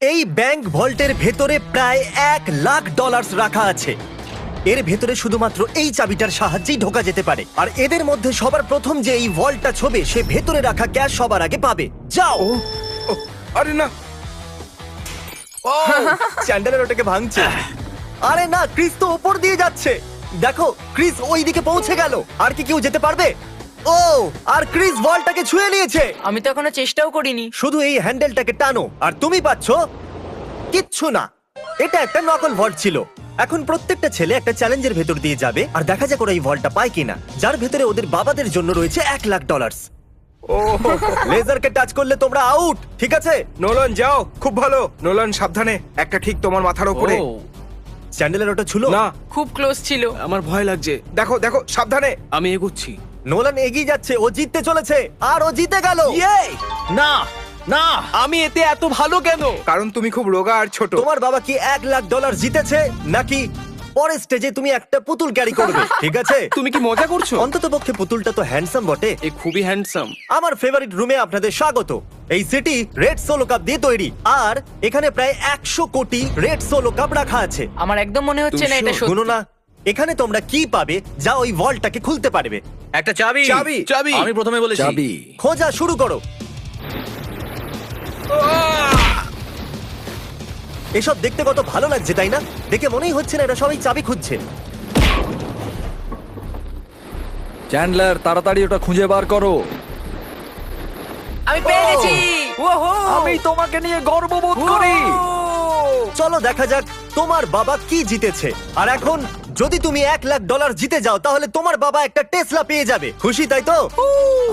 এই ব্যাংক ভল্টের ভেতরে প্রায় $1,00,000 রাখা আছে। এর ভেতরে শুধুমাত্র এই চাবিটার সাহায্যেই ঢোকা যেতে পারে। আর এদের মধ্যে সবার প্রথম যে এই ভল্টটা ছোবে সে ভেতরে রাখা ক্যাশ সবার আগে পাবে। যাও। ও, আরে না। চ্যান্ডেলার ওটাকে ভাঙছে। আরে না, ক্রিস তো উপর দিয়ে যাচ্ছে। দেখো, ক্রিস ওই দিকে পৌঁছে গেল। আর কি কেউ যেতে পারবে? ও, আর ক্রিস বলটাকে ছুঁয়ে নিয়েছে। আমি তো এখনো চেষ্টাও করিনি। শুধু এই হ্যান্ডেলটাকে টানো আর তুমি পাচ্ছো কিচ্ছু না। এটা একটা নকল ভল্ট ছিল। এখন প্রত্যেকটা ছেলে একটা চ্যালেঞ্জের ভেতর দিয়ে যাবে আর দেখা যাক ওরা এই ভল্টটা পায় কিনা, যার ভেতরে ওদের বাবাদের জন্য রয়েছে $1,00,000। ও লেজারকে টাচ করলে তোমরা আউট, ঠিক আছে? নোলান যাও, খুব ভালো। নোলান সাবধানে, একটা ঠিক তোমার মাথার উপরে। চ্যান্ডেলের ওটা ছিল না, খুব ক্লোজ ছিল। আমার ভয় লাগছে। দেখো দেখো সাবধানে। আমি এগোচ্ছি। নোলান এগিয়ে যাচ্ছে, ও জিততে চলেছে আর ও জিতে গেল। না না, আমি এতে এত ভালো কেন? কারণ তুমি খুব রোগা আর ছোট। তোমার বাবা কি $1,00,000 জিতেছে নাকি পরের স্টেজে তুমি একটা পুতুল ক্যারি করবে? ঠিক আছে, তুমি কি মজা করছো? অন্তত পক্ষে পুতুলটা তো হ্যান্ডসাম বটে। এ খুবই হ্যান্ডসাম। আমার ফেভারিট রুমে আপনাদের স্বাগত। এই সিটি রেড সোলো কাপ দিয়ে তৈরি আর এখানে প্রায় 100 কোটি রেড সোলো কাপ রাখা আছে। আমার একদম মনে হচ্ছে না এটা শুনো সত্যি। না, এখানে তোমরা কি পাবে যা ওই ভল্টটাকে খুলতে পারবে? একটা চাবি। চাবি। চাবি। আমি প্রথমে বলেছি চাবি। খোঁজা শুরু করো। এসব দেখতে কত ভালো লাগছে তাই না? দেখে মনেই হচ্ছে না এটা সবাই চাবি খুঁজছে। চ্যান্ডলার, তাড়াতাড়ি ওটা খুঁজে বার করো। আমি পেয়ে গেছি। ওহো! আমি তোমাকে নিয়ে গর্ববোধ করি। চলো দেখা যাক তোমার বাবা কি জিতেছে। আর এখন যদি তুমি $1,00,000 জিতে যাও তাহলে তোমার বাবা একটা টেসলা পেয়ে যাবে। খুশি তাই তো?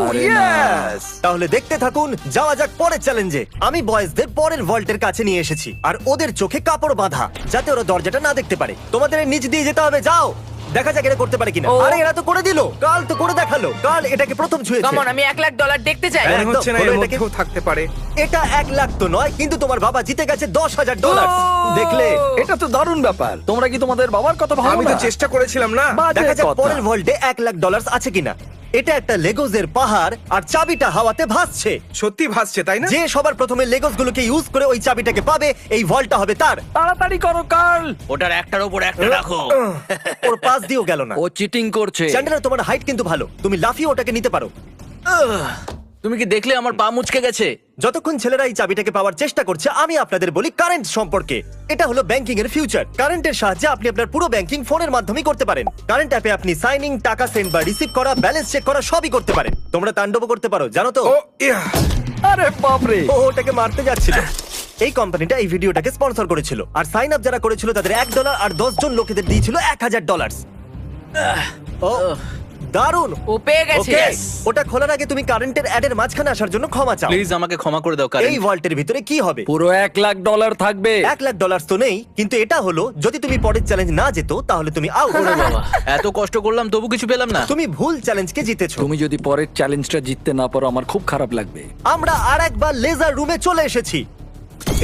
আরে না। Yes! তাহলে দেখতে থাকুন, যাওয়া যাক পরের চ্যালেঞ্জে। আমি বয়েজদের পরের ভল্টের কাছে নিয়ে এসেছি আর ওদের চোখে কাপড় বাঁধা যাতে ওরা দরজাটা না দেখতে পারে। তোমাদের এর নিচ দিয়ে যেতে হবে, যাও। দেখা যাক এটা করতে পারে কিনা। ও। আরে এরা তো করে দিল। কাল তো করে দেখালো। কাল এটাকে প্রথম ছুঁয়েছে। কামন, আমি $1,00,000 দেখতে চাই। হ্যাঁ। মনে হচ্ছে না একদম, এর হলো এটাকে। মধ্যেও থাকতে পারে। এটা 1,00,000 তো নয়, কিন্তু তোমার বাবা জিতে গেছে $10,000। দেখলে? এটা তো দারুণ ব্যাপার। তোমরা কি তোমাদের বাবার কথা ভাবো আমি তো না? চেষ্টা করেছিলাম না। বাজে দেখা যাক কথা। পরের ভল্টে $1,00,000 আছে কিনা। এটা একটা লেগোজের পাহাড় আর চাবিটা হাওয়াতে ভাসছে। সত্যি ভাসছে তাই না? যে সবার প্রথমে লেগোস গুলোকে ইউজ করে ওই চাবিটাকে পাবে, এই ভল্টটা হবে তার। তাড়াতাড়ি করো কার্ল। ওটার একটার উপর একটা রাখো। ওর পাশ দিয়েও গেল না। ও চিটিং করছে। চ্যান্ডেলার, তোমার হাইট কিন্তু ভালো, তুমি লাফিয়ে ওটাকে নিতে পারো। তুমি কি দেখলে আমার পা মুচকে গেছে? যতক্ষণ ছেলেরা এই চাবিটাকে পাওয়ার চেষ্টা করছে, আমি আপনাদের বলি কারেন্ট সম্পর্কে। এটা হলো ব্যাংকিং এর ফিউচার। কারেন্টের সাহায্যে আপনি আপনার পুরো ব্যাংকিং ফোনের মাধ্যমেই করতে পারেন। কারেন্ট অ্যাপে আপনি সাইনিং, টাকা সেন্ড বা রিসিভ করা, ব্যালেন্স চেক করা সবই করতে পারেন। তোমরা তাণ্ডব করতে পারো, জানো তো? ও ইয়া। আরে বাপরে। ও ওটাকে মারতে যাচ্ছিল। এই কোম্পানিটা এই ভিডিওটাকে স্পন্সর করেছিল আর সাইন আপ যারা করেছিল তাদের $1 আর 10 জন লোকেদের দিয়েছিল $1,000। ও দারুণ। ও পেয়ে গেছে। ওকে, ওটা খোলার আগে তুমি কারেন্টের অ্যাডের মাঝখানে আসার জন্য ক্ষমা চাও। প্লিজ আমাকে ক্ষমা করে দাও এই কারণ ভল্টের ভিতরে কি হবে? পুরো $1,00,000 থাকবে। $1,00,000 তো নেই, কিন্তু এটা হলো যদি তুমি পরের চ্যালেঞ্জ না যেত তাহলে তুমি আউট। বাবা এত কষ্ট করলাম তবু কিছু পেলাম না। তুমি ভুল চ্যালেঞ্জকে জিতেছো। তুমি যদি পরের চ্যালেঞ্জটা জিততে না পারো আমার খুব খারাপ লাগবে। আমরা আর একবার লেজার রুমে চলে এসেছি।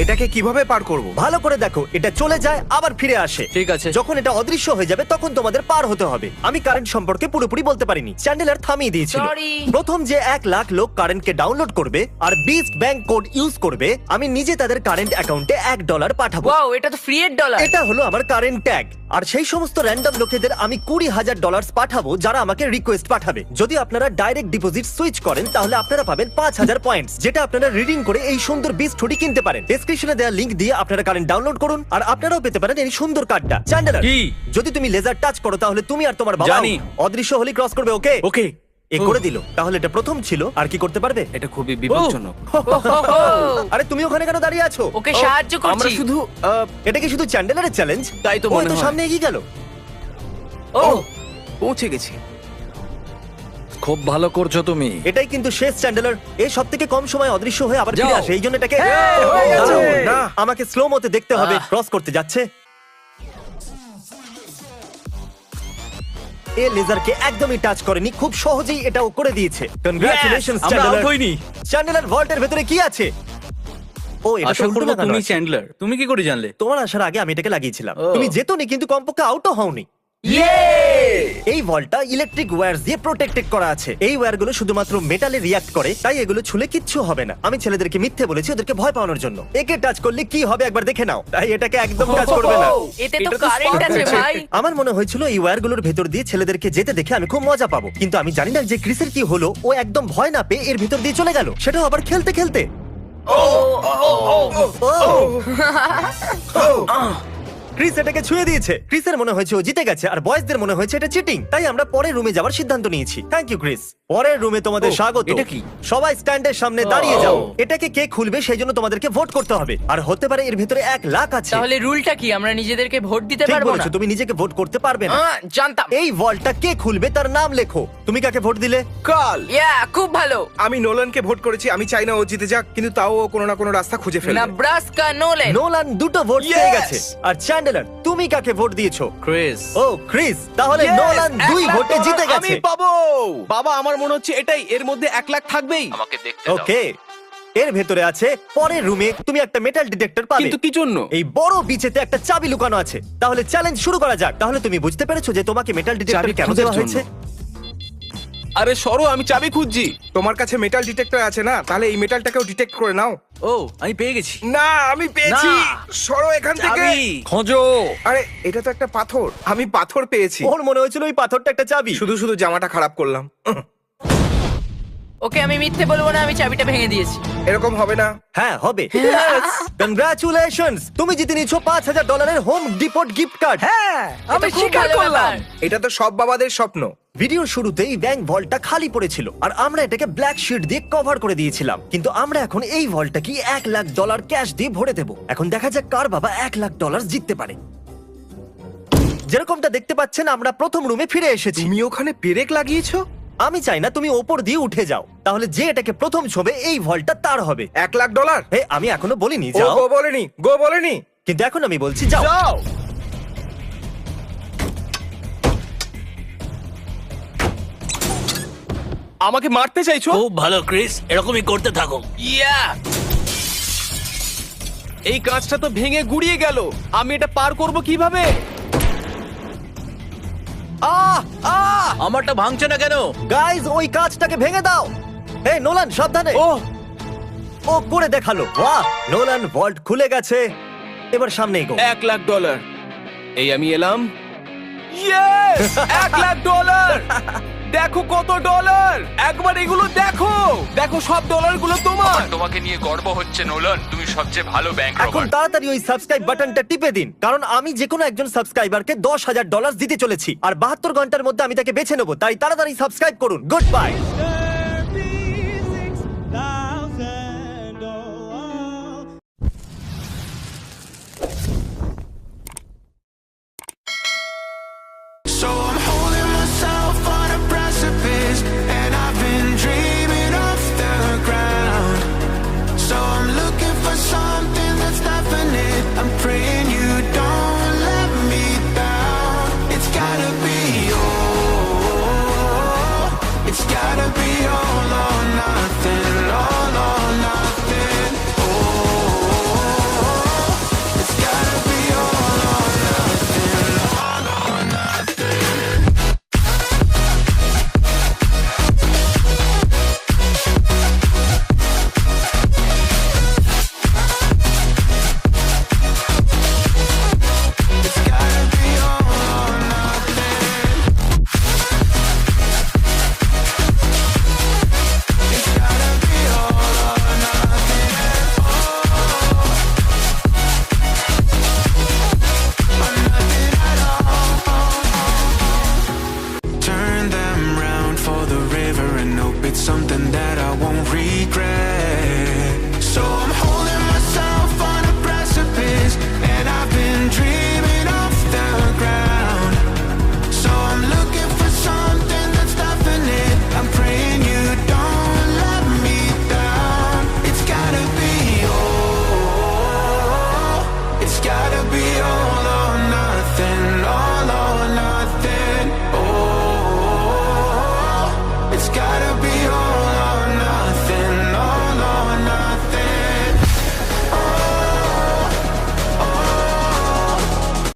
এটাকে কিভাবে পার করব? ভালো করে দেখো, এটা চলে যায় আবার ফিরে আসে। ঠিক আছে। যখন এটা অদৃশ্য হয়ে যাবে তখন তোমাদের পার হতে হবে। আমি কারেন্ট সম্পর্কে পুরোপুরি বলতে পারিনি, চ্যান্ডেলার থামিয়ে দিয়েছিল। Sorry. প্রথম যে 1,00,000 লোক কারেন্টকে ডাউনলোড করবে আর বিস্ট ব্যাংক কোড ইউজ করবে, আমি নিজে তাদের কারেন্ট অ্যাকাউন্টে $1 পাঠাবো। ওয়াও, এটা তো ফ্রি এর ডলার। এটা হলো আমার কারেন্ট ট্যাগ। আর সেই সমস্ত র্যান্ডম লোকেদের আমি $20,000 পাঠাবো যারা আমাকে রিকোয়েস্ট পাঠাবে। যদি আপনারা ডাইরেক্ট ডিপোজিট সুইচ করেন তাহলে আপনারা পাবেন 5,000 পয়েন্টস, যেটা আপনারা রিডিং করে এই সুন্দর বিস্ট হুডি কিনতে পারেন। ডেসক্রিপশনে দেওয়া লিংক দিয়ে আপনারা কারেন্ট ডাউনলোড করুন আর আপনারাও পেতে পারেন এই সুন্দর কার্ডটা। চ্যান্ডেলার, কি? যদি তুমি লেজার টাচ করো তাহলে তুমি আর তোমার বাবা জানি। অদৃশ্য হলি ক্রস করবে। ওকে ওকে। এ করে দিল। তাহলে এটা প্রথম ছিল, আর কি করতে পারবে? এটা খুবই বিপজ্জনক। আরে তুমি ওখানে কেন দাঁড়িয়ে আছো? ওকে সাহায্য আমরা করছি। শুধু এটা কি শুধু চ্যান্ডেলারের চ্যালেঞ্জ? তাই তো ও মনে তো হয়। সামনে এগিয়ে গেল। ও পৌঁছে গেছি। খুব ভালো করছো তুমি। এটাই কিন্তু শেষ চ্যান্ডেলার। এই সব থেকে কম সময় অদৃশ্য হয়ে আবার ফিরে যাও। আসে, এই জন্য এটাকে হয়ে গেছে। দারুণ। না। আমাকে স্লো মতে দেখতে হবে ক্রস করতে যাচ্ছে। এ লেজারকে একদমই টাচ করেনি, খুব সহজেই এটাও করে দিয়েছে। কনগ্রাচুলেশনস আমরা চ্যান্ডেলার। আউট হইনি। চ্যান্ডেলার ভল্টের ভেতরে কি আছে? ও এটা তো আশা উল্টো করবো লাগানো তুমি আছে। চ্যান্ডলার। তুমি কি করে জানলে? তোমার আসার আগে আমি এটাকে লাগিয়েছিলাম। ও। তুমি যেতনি কিন্তু কমপক্ষে আউটও হওনি। এই ভলটা ইলেকট্রিক ওয়্যার দিয়ে প্রোটেক্টেড করা আছে। এই ওয়্যারগুলো শুধুমাত্র মেটালে রিয়াক্ট করে, তাই এগুলো ছুলে কিচ্ছু হবে না। আমি ছেলেদেরকে মিথ্যে বলেছি ওদেরকে ভয় পাওয়ানোর জন্য। একে টাচ করলে কি হবে একবার দেখে নাও, তাই এটাকে একদম টাচ করবে না। এতে তো কারেন্ট আছে ভাই। আমার মনে হয়েছিল এই ওয়্যারগুলোর ভেতর দিয়ে ছেলেদেরকে যেতে দেখে আমি খুব মজা পাবো, কিন্তু আমি জানি না যে ক্রিসের কি হলো। ও একদম ভয় না পেয়ে এর ভেতর দিয়ে চলে গেল, সেটাও আবার খেলতে খেলতে। ক্রিস এটাকে ছুঁয়ে দিয়েছে। ক্রিসের মনে হয়েছে ও জিতে গেছে, আর বয়েজদের মনে হয়েছে এটা চিটিং। তাই আমরা পরের রুমে যাওয়ার সিদ্ধান্ত নিয়েছি। Thank you Chris. পরের রুমে তোমাদের স্বাগত। এটা কি? সবাই স্ট্যান্ডের সামনে দাঁড়িয়ে যাও। এটাকে কে খুলবে সেই জন্য তোমাদেরকে ভোট করতে হবে, আর হতে পারে এর ভেতরে 1 লাখ আছে। তাহলে রুলটা কি, আমরা নিজেদেরকে ভোট দিতে ঠিক পারবো না? বলেছো, তুমি নিজেকে ভোট করতে পারবে না। জানতাম। এই ভল্টটা কে খুলবে তার নাম লেখো। তুমি কাকে ভোট দিলে? কাল ইয়া, খুব ভালো। আমি নোলানকে ভোট করেছি। আমি চাই না ও জিতে যাক, কিন্তু তাও ও কোনো না কোনো রাস্তা খুঁজে ফেলবে। Nebraska Nolan. নোলান 2টো ভোট Yes! পেয়ে গেছে। আর চ্যান্ডেলার, তুমি কাকে ভোট দিয়েছো? ক্রিস। ও ক্রিস, তাহলে Yes! নোলান 2 1 লাখ ভোটে ডলার জিতে আমি গেছে। পাবো। বাবা, আমার মনে হচ্ছে এটাই, এর মধ্যে 1 লাখ থাকবেই। আমাকে দেখতে দাও। ওকে, এর ভেতরে আছে পরের রুমে তুমি একটা মেটাল ডিটেক্টর পাবে। কিন্তু কি জন্য? এই বড় বিচেতে একটা চাবি লুকানো আছে। তাহলে চ্যালেঞ্জ শুরু করা যাক। তাহলে তুমি বুঝতে পেরেছো যে তোমাকে মেটাল ডিটেক্টর চাবি কেন খোঁজার দেওয়া জন্য। হয়েছে? আরে সরো, আমি চাবি খুঁজছি। তোমার কাছে মেটাল ডিটেক্টর আছে না? তাহলে এই মেটালটাকেও ডিটেক্ট করে নাও। ও, আমি পেয়ে গেছি। না, আমি পেয়েছি। না। সরো এখান থেকে। চাবি। খোঁজো। আরে এটা তো একটা পাথর। আমি পাথর পেয়েছি। ওর মনে হয়েছিল ওই পাথরটা একটা চাবি। শুধু শুধু জামাটা খারাপ করলাম। ওকে, আমি মিথ্যে বলবো না, আমি চাবিটা ভেঙে দিয়েছি। এরকম হবে না। হ্যাঁ হবে। কংগ্রাচুলেশনস, তুমি জিতে নিয়েছো $5000 হোম ডিপোট গিফট কার্ড। হ্যাঁ, আমি এটা খুব স্বীকার ভালো করলাম। ব্যাপার। এটা তো সব বাবাদের স্বপ্ন। ভিডিওর শুরুতেই ব্যাংক ভল্টটা খালি পড়েছিল, আর আমরা এটাকে ব্ল্যাক শিট দিয়ে কভার করে দিয়েছিলাম। কিন্তু আমরা এখন এই ভল্টটাকে $1 লাখ ক্যাশ দিয়ে ভরে দেবো। এখন দেখা যাক কার বাবা $1 লাখ জিততে পারে। যেরকমটা দেখতে পাচ্ছেন, আমরা প্রথম রুমে ফিরে এসেছি। তুমি ওখানে পেরেক লাগিয়েছো? আমি চাই না তুমি ওপর দিয়ে উঠে যাও, তাহলে যে এটাকে প্রথম ছবে এই ভল্টটা তার হবে। $1 লাখ। হে, আমি এখনো বলিনি ও যাও, গো বলেনি, গো বলেনি। কিন্তু এখন আমি বলছি যাও। যাও। আমাকে মারতে চাইছো? খুব ভালো ক্রিস, এরকমই করতে থাকো। ইয়া, এই কাঁচটা তো ভেঙে গুড়িয়ে গেল। আমি এটা পার করব কিভাবে? আহ আহ আমারটা ভাঙছে না কেন? গাইজ, ওই কাঁচটাকে ভেঙে দাও। হে নোলান, সাবধানে। ও, ও করে দেখালো। বাহ, নোলান ভল্ট খুলে গেছে। এবার সামনে এগো। $1 লাখ। এই আমি এলাম। ইয়েস, $1 লাখ। দেখো কত ডলার। একবার এগুলো দেখো। দেখো, সব ডলারগুলো তোমার। তোমাকে নিয়ে গর্ব হচ্ছে নোলান, তুমি সবচেয়ে ভালো ব্যাংক এখন রবার। তাড়াতাড়ি ওই সাবস্ক্রাইব বাটনটা টিপে দিন, কারণ আমি যে কোনো একজন সাবস্ক্রাইবারকে $10,000 দিতে চলেছি, আর 72 ঘন্টার মধ্যে আমি তাকে বেছে নেবো। তাই তাড়াতাড়ি সাবস্ক্রাইব করুন। Good bye.